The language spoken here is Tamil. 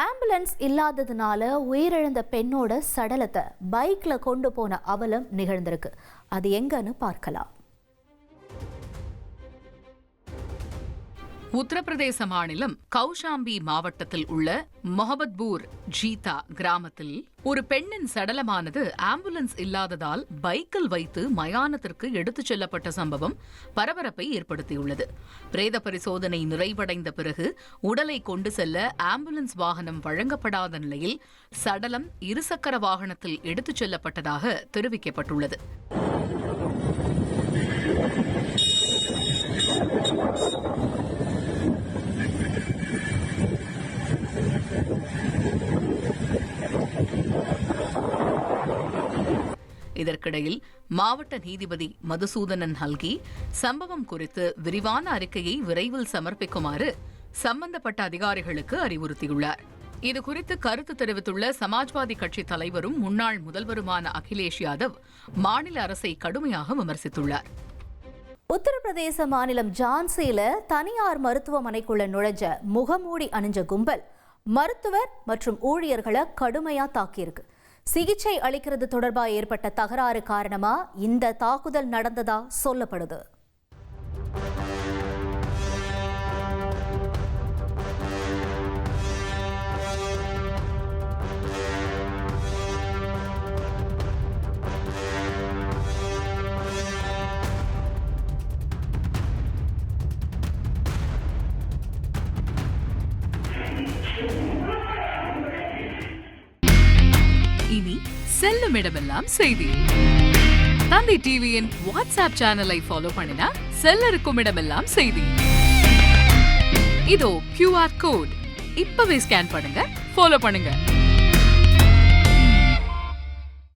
ஆம்புலன்ஸ் இல்லாததுனால உயிரிழந்த பெண்ணோட சடலத்தை பைக்ல கொண்டு போன அவலம் நிகழ்ந்திருக்கு. அது எங்கன்னு பார்க்கலாம். உத்தரப்பிரதேச மாநிலம் கௌஷாம்பி மாவட்டத்தில் உள்ள மொஹபத்பூர் ஜீதா கிராமத்தில் ஒரு பெண்ணின் சடலமானது ஆம்புலன்ஸ் இல்லாததால் பைக்கில் வைத்து மயானத்திற்கு எடுத்துச் செல்லப்பட்ட சம்பவம் பரபரப்பை ஏற்படுத்தியுள்ளது. பிரேத பரிசோதனை நிறைவடைந்த பிறகு உடலை கொண்டு செல்ல ஆம்புலன்ஸ் வாகனம் வழங்கப்படாத நிலையில் சடலம் இருசக்கர வாகனத்தில் எடுத்துச் செல்லப்பட்டதாக தெரிவிக்கப்பட்டுள்ளது. இதற்கிடையில் மாவட்ட நீதிபதி மதுசூதனன் ஹல்கி சம்பவம் குறித்து விரிவான அறிக்கையை விரைவில் சமர்ப்பிக்குமாறு சம்பந்தப்பட்ட அதிகாரிகளுக்கு அறிவுறுத்தியுள்ளார். இதுகுறித்து கருத்து தெரிவித்துள்ள சமாஜ்வாதி கட்சி தலைவரும் முன்னாள் முதல்வருமான அகிலேஷ் யாதவ் மாநில அரசை கடுமையாக விமர்சித்துள்ளார். உத்தரப்பிரதேச மாநிலம் ஜான்சியில தனியார் மருத்துவமனைக்குள்ள நுழைஞ்ச முகமூடி அணிஞ்ச கும்பல் மருத்துவர் மற்றும் ஊழியர்களை கடுமையா தாக்கியிருக்கு. சிகிச்சை அளிக்கிறது தொடர்பா ஏற்பட்ட தகராறு காரணமா இந்த தாக்குதல் நடந்ததா சொல்லப்படுது. இனி செல்லும் இடமெல்லாம் செய்தி. தந்தி டிவியின் வாட்ஸ்அப் சேனலை ஃபாலோ பண்ணினா செல்ல இருக்கும் இடமெல்லாம் செய்தி. இதோ QR கோட் இப்பவே ஸ்கேன் பண்ணுங்க, ஃபாலோ பண்ணுங்க.